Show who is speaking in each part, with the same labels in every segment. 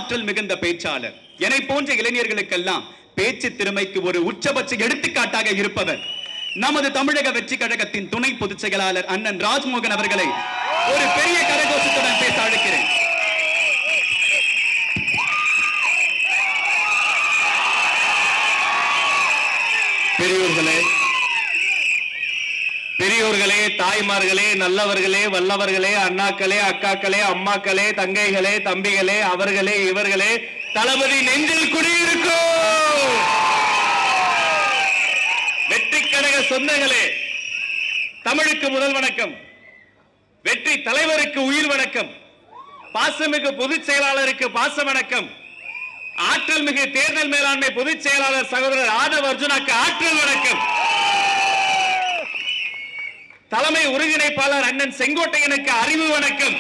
Speaker 1: ஆற்றல் மிகுந்த பேச்சாளர். என்னை போன்ற இளைஞர்களுக்கெல்லாம் பேச்சு திறமைக்கு ஒரு உச்சபட்ச எடுத்துக்காட்டாக இருப்பவர் நமது தமிழக வெற்றி கழகத்தின் துணை பொதுச் செயலாளர் அண்ணன் ராஜ்மோகன் அவர்களை ஒரு பெரிய கரகோஷத்துடன் பேச அழைக்கிறேன்.
Speaker 2: பெரியோர்களே, தாய்மார்களே, நல்லவர்களே, வல்லவர்களே, அண்ணாக்களே, அக்காக்களே, அம்மாக்களே, தங்கைகளே, தம்பிகளே, அவர்களே, இவர்களே, தளபதி நெஞ்சில் குடியிருக்கும் வெற்றி கழக சொந்தங்களே, தமிழுக்கு முதல் வணக்கம். வெற்றி தலைவருக்கு உயிர் வணக்கம். பாசமிகு பொதுச் செயலாளருக்கு பாச வணக்கம். ஆற்றல் மிகு தேர்தல் மேலாண்மை பொதுச் செயலாளர் சகோதரர் ஆதவ் அர்ஜுனாக்கு ஆற்றல் வணக்கம். தலைமை ஒருங்கிணைப்பாளர் அண்ணன் செங்கோட்டையனுக்கு அறிவு வணக்கம்.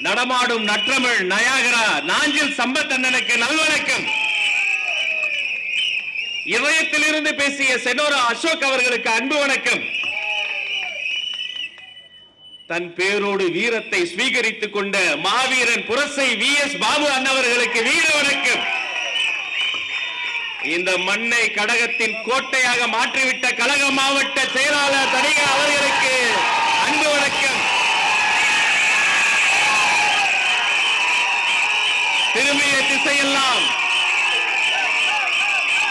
Speaker 2: நடமாடும் நற்றமிழ் நயாகரா நாஞ்சில் சம்பத் அண்ணனுக்கு நல்வணக்கம். இதயத்திலிருந்து பேசிய செனோரா அசோக் அவர்களுக்கு அன்பு வணக்கம். தன் பேரோடு வீரத்தை ஸ்வீகரித்துக் கொண்ட மாவீரன் புரசை VS பாபு அண்ணவர்களுக்கு வீர வணக்கம். இந்த மண்ணை கடகத்தின் கோட்டையாக மாற்றிவிட்ட கழக மாவட்ட செயலாளர் தனிகா அவர்களுக்கு அன்பு வணக்கம். திரும்பிய திசையெல்லாம்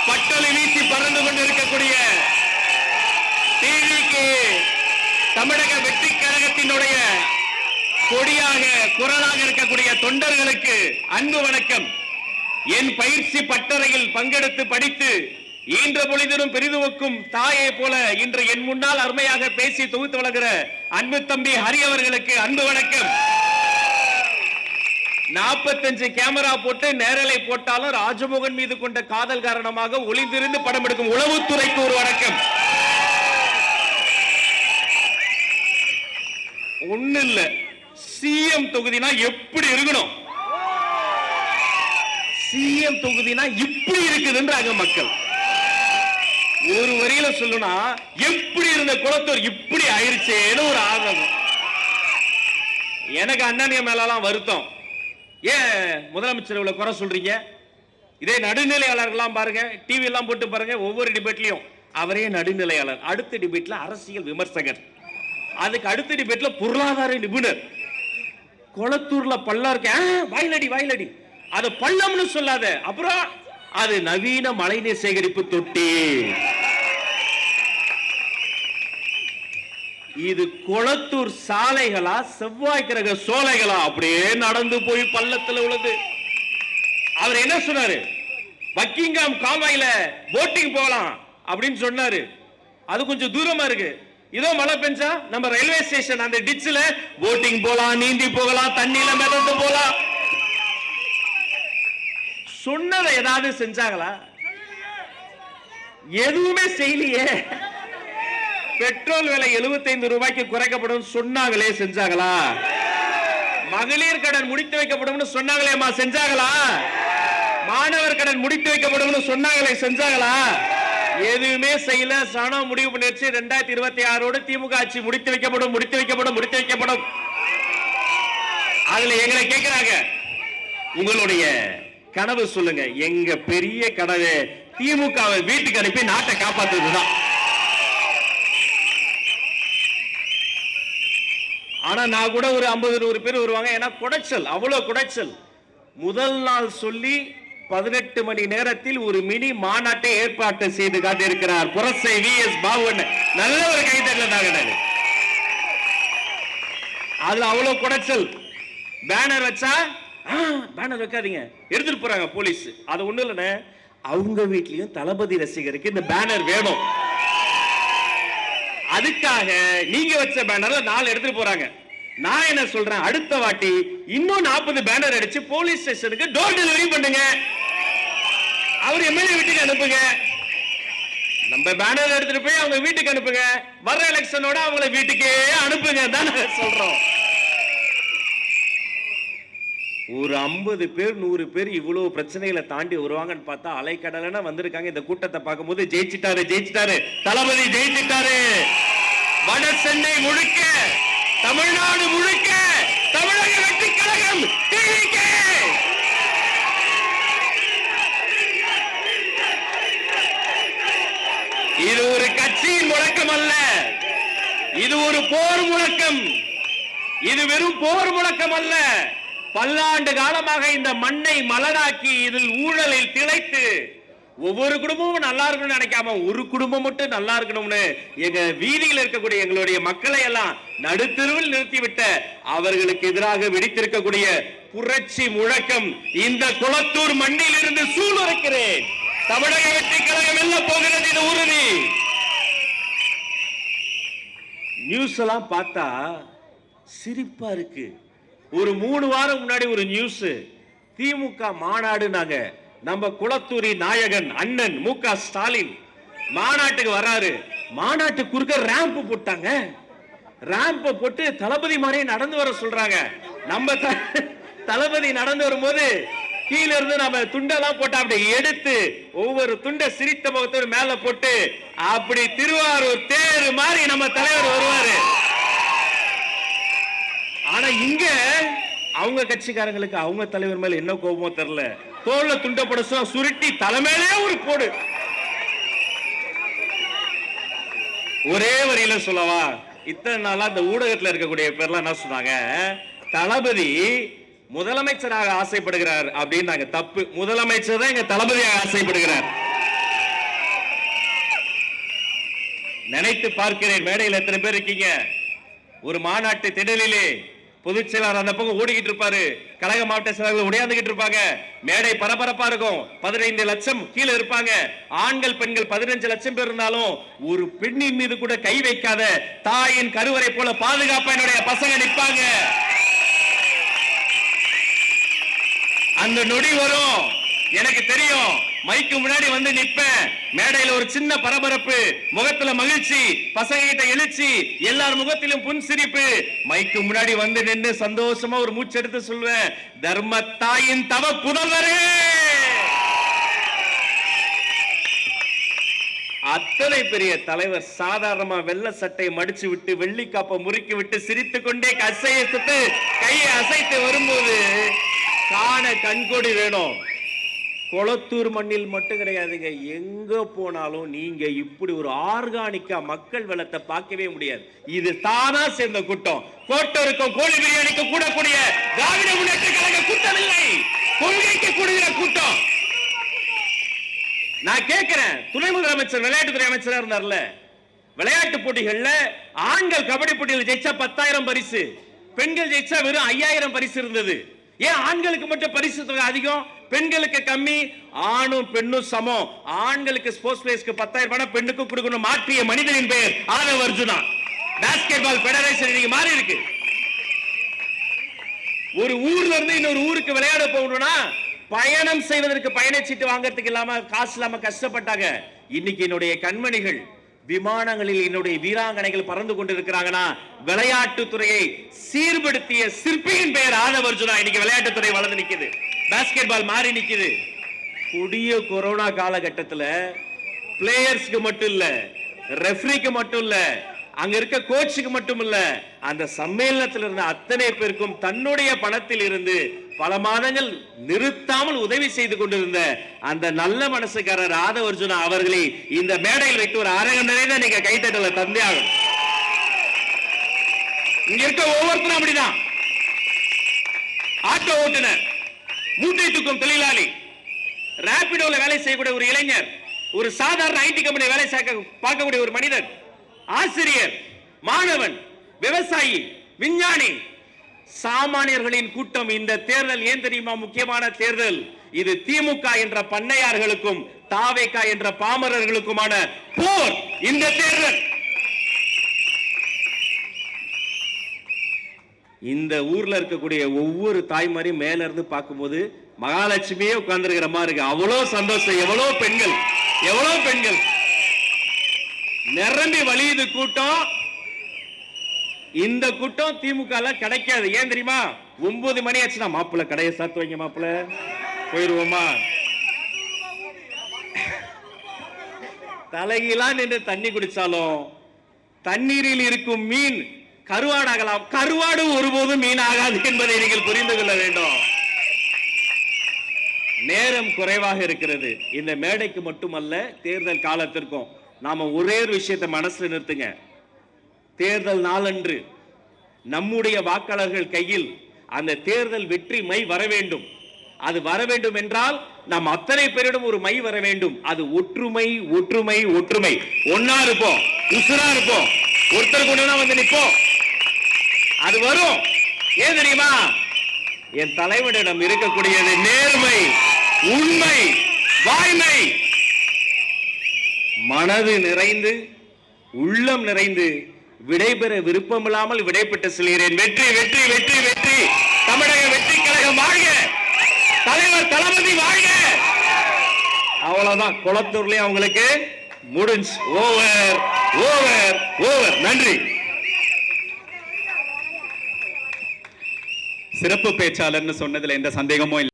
Speaker 2: பட்டொலி வீசி பறந்து கொண்டிருக்கக்கூடிய டிவிக்கு தமிழக வெற்றி கழகத்தினுடைய கொடியாக குரலாக இருக்கக்கூடிய தொண்டர்களுக்கு அன்பு வணக்கம். என் பயிற்சி பட்டறையில் பங்கெடுத்து படித்து ஈன்ற பொழுதிலும் பெரிதுவக்கும் தாயை போல இன்று என் முன்னால் அருமையாக பேசி தொகுத்து வழங்குகிற அன்பு தம்பி ஹரி அவர்களுக்கு அன்பு வணக்கம். 45 கேமரா போட்டு நேரலை போட்டாலும் ராஜமோகன் மீது கொண்ட காதல் காரணமாக ஒளிந்திருந்து படம் எடுக்கும் உளவுத்துறைக்கு ஒரு வணக்கம். ஒண்ணு இல்ல, CM தொகுதினா எப்படி இருக்கணும், CM தொகுதினா இப்படி இருக்குதுன்றாங்க மக்கள். ஒரு வரியில சொல்லுனா எப்படி இருந்த குளத்தூர் இப்படி ஆயிருச்சேன்னு ஒரு ஆதங்கம். எனக்கு அண்ணனிய மேலாம் வருத்தம். ஏன் முதலமைச்சர் இவ்வளவு குறை சொல்றீங்க? இதே நடுநிலையாளர்கள்லாம் பாருங்க, டிவி எல்லாம் போட்டு பாருங்க, ஒவ்வொரு டிபேட்லயும் அவரே நடுநிலையாளர், அடுத்த டிபேட்ல அரசியல் விமர்சகர், அதுக்கு அடுத்த டிபேட்ல பொருளாதார நிபுணர். குளத்தூர்ல பள்ளம் இருக்க வாயிலடி வாயிலடி, அது பள்ளம்னு சொல்லாத, அப்புறம் அது நவீன மழைநீர் சேகரிப்பு தொட்டி. இது குளத்தூர் சாலைகளா செவ்வாய் கிரக சோலைகளா? அப்படியே நடந்து போய் பள்ளத்துல உள்ளது. அவர் என்ன சொன்னாரு? பக்கிங்காம் கால்வாயில போட்டிங் போகலாம் அப்படின்னு சொன்னாரு. அது கொஞ்சம் தூரமா இருக்கு. இதோ மழை பெஞ்சா நம்ம ரயில்வே ஸ்டேஷன் அந்த டிச்ல போட்டிங் போலாம், நீந்தி போகலாம், தண்ணியில மிதந்து போலாம். சொன்னதை ஏதாவது செஞ்சாங்களா? எதுவுமே செய்யலையே. பெட்ரோல் விலை 75 ரூபாய்க்கு குறைக்கப்படும் சொன்னாங்களே, செஞ்சாங்களா? மகளிர் கடன் முடித்து வைக்கப்படும் சொன்னாங்களேமா, செஞ்சாங்களா? மாணவர் கடன் முடித்து வைக்கப்படும் சொன்னாங்களே, செஞ்சாங்களா? எதுவுமே செய்யல. சனம் முடிவு பண்ணிருச்சு 2026 திமுக ஆட்சி முடித்து வைக்கப்படும் முடித்து வைக்கப்படும் முடித்து வைக்கப்படும். அதுல எங்களை கேட்கிறாங்க, உங்களுடைய கனவு சொல்லுங்க. எங்க பெரிய கனவு திமுகவை வீட்டுக்கு அனுப்பி நாட்டை காப்பாற்றுவதுதான். ஆனா நான் கூட ஒரு 50-100 பேர் வருவாங்க. ஏன்னா குடைச்சல், அவ்வளவு குடைச்சல். முதல் நாள் சொல்லி 18 மணி நேரத்தில் ஒரு மினி மாநாட்டை ஏற்பாடு செய்து காட்டியிருக்கிறார் புரசை VS பாபு. நல்ல ஒரு கைத்தட்டல். அதுல அவ்வளவு குடைச்சல். பேனர் வச்சா பேனர் வைக்காதீங்க, எடுத்துட்டு போறாங்க போலீஸ். அது ஒண்ணு இல்ல, அவங்க வீட்லயும் தளபதி ரசிகருக்கு இந்த பேனர் வேணும். அதுக்காக நீங்க வச்ச பேனர்ல 4 எடுத்துட்டு போறாங்க. நான் என்ன சொல்றேன், அடுத்த வாட்டி இன்னும் 40 பேனர் அடிச்சு போலீஸ் ஸ்டேஷனுக்கு டோர் டெலிவரி பண்ணுங்க. அவர் எம்எல்ஏ வீட்டுக்கு அனுப்புங்க. நம்ம பேனர் எடுத்துட்டு போய் அவங்க வீட்டுக்கு அனுப்புங்க. வர எலெக்ஷனோட அவங்கள வீட்டுக்கே அனுப்புங்க தான் சொல்றோம். ஒரு 50 பேர் 100 பேர் இவ்வளவு பிரச்சனைகளை தாண்டி வருவாங்கன்னு பார்த்தா அலைக்கடலா வந்திருக்காங்க. இந்த கூட்டத்தை பார்க்கும்போது ஜெயிச்சிட்டாரு ஜெயிச்சிட்டாரு தளபதி ஜெயிச்சிட்டாரு. வட சென்னை முழுக்க, தமிழ்நாடு முழுக்க தமிழக வெற்றி கழகம் TVK. இது ஒரு கட்சியின் முழக்கம் அல்ல, இது ஒரு போர் முழக்கம். இது வெறும் போர் முழக்கம் அல்ல. பல்லாண்டு காலமாக இந்த மண்ணை மலராக்கி இதில் ஊழலில் திளைத்து ஒவ்வொரு குடும்பமும் நல்லா இருக்கணும்னு நினைக்காம ஒரு குடும்பம் மட்டும் நல்லா இருக்கணும்னு எங்க வீதியில் இருக்கக்கூடிய எங்களுடைய மக்களை எல்லாம் நடுத்தெருவில் நிறுத்திவிட்ட அவர்களுக்கு எதிராக வெடித்திருக்கக்கூடிய புரட்சி முழக்கம் இந்த குளத்தூர் மண்ணில் இருந்து சூளுரைக்கிறேன். தமிழக வெற்றி கழகம் எல்லாம் போகிறது, இது உறுதி. நியூஸ் எல்லாம் பார்த்தா சிரிப்பா இருக்கு. ஒரு 3 வாரம் முன்னாடி ஒரு நியூஸ், திமுக மாநாடு, நாங்க நம்ம குளத்தூரி நாயகன் அண்ணன் MK ஸ்டாலின் மாநாட்டுக்கு வராரு. மாநாட்டு குறுக்க ரேம்ப் போட்டாங்க. ரேம்ப் போட்டு தளபதி மாதிரி நடந்து வர சொல்றாங்க. நம்ம தளபதி நடந்து வரும்போது கீழ இருந்து நம்ம துண்டெல்லாம் போட்டு அப்படி எடுத்து ஒவ்வொரு துண்டை சிரித்த முகத்தோடு மேல போட்டு அப்படி திருவாரூர் தேர் மாதிரி நம்ம தலைவர் வருவாரு. ஆனா இங்க அவங்க கட்சிக்காரங்களுக்கு அவங்க தலைவர் மேல என்ன கோபமோ தெரியல, தோல்ல துண்ட போட சுருட்டி தலைமையிலே ஒரு போடு. ஒரே வரியில சொல்லவா, இத்தனை நாளா இந்த ஊடகத்துல இருக்கக்கூடிய பேர்லாம் என்ன சொன்னாங்க, தளபதி முதலமைச்சராக ஆசைப்படுகிறார் அப்படின்னு. தப்பு, முதலமைச்சர் தான் எங்க தளபதியாக ஆசைப்படுகிறார். நினைத்து பார்க்கிறேன், மேடையில் எத்தனை பேர் இருக்கீங்க. ஒரு மாநாட்டு திடலிலே பொதுச் செயலாளர் அந்த பக்கம் ஓடிக்கிட்டு இருப்பாரு, கழக மாவட்ட செயலாளர்கள் உடையாந்துகிட்டு இருப்பாங்க, மேடை பரபரப்பா இருக்கும், 15 லட்சம் கீழே இருப்பாங்க, ஆண்கள் பெண்கள் 15 லட்சம் பேர் இருந்தாலும் ஒரு பெண்ணின் மீது கூட கை வைக்காத தாயின் கருவறை போல பாதுகாப்பா என்னுடைய பசங்க நிற்பாங்க. அந்த நொடி வரும், எனக்கு தெரியும். மைக்கு முன்னாடி வந்து நிப்பேன், மேடையில ஒரு சின்ன பரபரப்பு, முகத்துல மகிழ்ச்சி, பசங்க கிட்ட எழுச்சி, எல்லார் முகத்திலும் புன் சிரிப்பு. மைக்கு முன்னாடி வந்து நின்று சந்தோஷமா ஒரு மூச்செடுத்து சொல்வேன், தர்மத்தாயின் தவ புதல்வரே. அத்தனை பெரிய தலைவர் சாதாரணமா வெள்ளை சட்டை மடிச்சு விட்டு வெள்ளி காப்பை முறுக்கி விட்டு சிரித்துக் கொண்டே அசைத்து கையை அசைத்து வரும்போது காண கண்கொடி வேணும். குளத்தூர் மண்ணில் மட்டும் கிடையாதுங்க, எங்க போனாலும் நீங்க இப்படி ஒரு ஆர்கானிக்கா மக்கள் வெள்ளத்தை பார்க்கவே முடியாது. இது தானா சேர்ந்த கூட்டம். கோட்டருக்கும் கோழி பிரியாணிக்கும் கூடக்கூடிய திராவிட முன்னேற்ற கழக கூட்டம் இல்லை, கொள்கைக்கு கூடுகிற கூட்டம். நான் கேட்கிறேன், துணை முதலமைச்சர் விளையாட்டுத்துறை அமைச்சரா இருந்தார்ல, விளையாட்டு போட்டிகள்ல ஆண்கள் கபடி போட்டியில் ஜெயிச்சா 10,000 பரிசு, பெண்கள் ஜெயிச்சா வெறும் 5,000 பரிசு இருந்தது. ஏன் ஆண்களுக்கு மட்டும் பரிசு தொகை அதிகம், பெண்களுக்கு கம்மி? ஆணும் பெண்ணும் சமம். ஆண்களுக்கு ஸ்போர்ட்ஸ் பிளேஸ்க்கு 10,000 பெண்ணுக்கு கொடுக்கணும் மாற்றிய மனிதனின் பெயர் Aadhav Arjuna. Basketball federation இன்னைக்கு மாறி இருக்கு. ஒரு ஊர்ல இருந்து இன்னொரு ஊருக்கு விளையாட போகணும்னா பயணம் செய்வதற்கு பயணச்சீட்டு வாங்கறதுக்கு இல்லாம காசு இல்லாம கஷ்டப்பட்டாங்க. இன்னைக்கு என்னுடைய கண்மணிகள் விமானங்களில் என்னுடைய வீராங்கனைகள் பறந்து கொண்டிருக்கிறாங்கன்னா விளையாட்டுத்துறையை சீர்படுத்திய சிற்பியின் பெயர் ஆதவ அர்ஜுனா. இன்னைக்கு விளையாட்டுத்துறை வளர்ந்து நிக்குது, பாஸ்கெட் பால் மாறி நிக்குது. கொடிய கொரோனா காலகட்டத்தில் பிளேயர்ஸ்க்கு மட்டும் இல்ல, ரெஃப்ரிக்கு மட்டும் இல்ல, அங்க இருக்க கோச்சுக்கு மட்டும் இல்ல, அந்த சம்மேளனத்தில் இருந்த அத்தனை பேருக்கும் தன்னுடைய பணத்தில் இருந்து பல மாதங்கள் நிறுத்தாமல் உதவி செய்து கொண்டிருந்த அந்த நல்ல மனசுக்காரர் ஆதவ அர்ஜுனா அவர்களை இந்த மேடையில் வைத்து ஒரு அரங்கனை தான் நீங்க கைத்தட்டல தந்தே ஆகும். இங்க இருக்க ஒவ்வொருத்தரும் அப்படிதான். ஆட்டோ ஓட்டுநர், மூட்டை தூக்கும் தொழிலாளி, ராபிடோல வேலை செய்யக்கூடிய ஒரு இளைஞர், ஒரு சாதாரண ஐடி கம்பெனி வேலை பார்க்கக்கூடிய ஒரு மனிதர், ஆசிரியர், மாணவன், விவசாயி, விஞ்ஞானி, சாமானியர்களின் கூட்டம். இந்த தேர்தல் ஏன் தெரியுமா முக்கியமான தேர்தல்? இது திமுக என்ற பண்ணையார்களுக்கும் தாவேக என்ற பாமரர்களுக்குமான போர். இந்த தேர்தல் இந்த ஊர்ல இருக்கக்கூடிய ஒவ்வொரு தாய்மாரையும் மேல இருந்து பார்க்கும்போது மகாலட்சுமியே உட்கார்ந்துருக்கிற மாதிரி இருக்கு. அவ்வளவு சந்தோஷம். எவ்வளவு பெண்கள், எவ்வளவு பெண்கள் நிரம்பி வழியுது கூட்டம். இந்த கூட்டம் திமுக கிடைக்காது. ஏன் தெரியுமா? 9 மணி ஆச்சுன்னா மாப்பிள்ள கடையை சாத்து வைங்க, மாப்பிள்ள போயிருவோமா, தலைகீழா நின்று தண்ணி குடிச்சாலும் தண்ணீரில் இருக்கும் மீன் கருவாடாகலாம், கருவாடு ஒருபோதும் மீனாகாது என்பதை நீங்கள் புரிந்து கொள்ள வேண்டும். நேரம் குறைவாக இருக்கிறது. இந்த மேடைக்கு மட்டுமல்ல, தேர்தல் காலத்திற்கும் நாம ஒரே ஒரு விஷயத்தை மனசுல நிறுத்துங்க. தேர்தல் நாளன்று நம்முடைய வாக்காளர்கள் கையில் அந்த தேர்தல் வெற்றி மை வர வேண்டும். அது வர வேண்டும் என்றால் நாம் அத்தனை பேரிடம் ஒரு மை வர வேண்டும். அது ஒற்றுமை, ஒற்றுமை, ஒற்றுமை. ஒன்னா இருப்போம், உசுரா இருப்போம், ஒருத்தர் கொண்டு வந்து நிற்போம். அது வரும். ஏன் தெரியுமா? என் தலைவனிடம் இருக்கக்கூடியது நேர்மை, உண்மை, வாய்மை. மனது நிறைந்து, உள்ளம் நிறைந்து, விடைபெற விருப்பமில்லாமல் விடைபெற்று செல்கிறேன். வெற்றி, வெற்றி, வெற்றி, வெற்றி. தமிழக வெற்றி கழகம் வாழ்க, தலைவர் தளபதி வாழ்க. அவ்வளவுதான். குளத்தூர்லயும் அவங்களுக்கு முடிஞ்சு. Over, over, over. நன்றி.
Speaker 1: சிறப்பு பேச்சாளர்னு சொன்னதுல எந்த சந்தேகமும் இல்லை.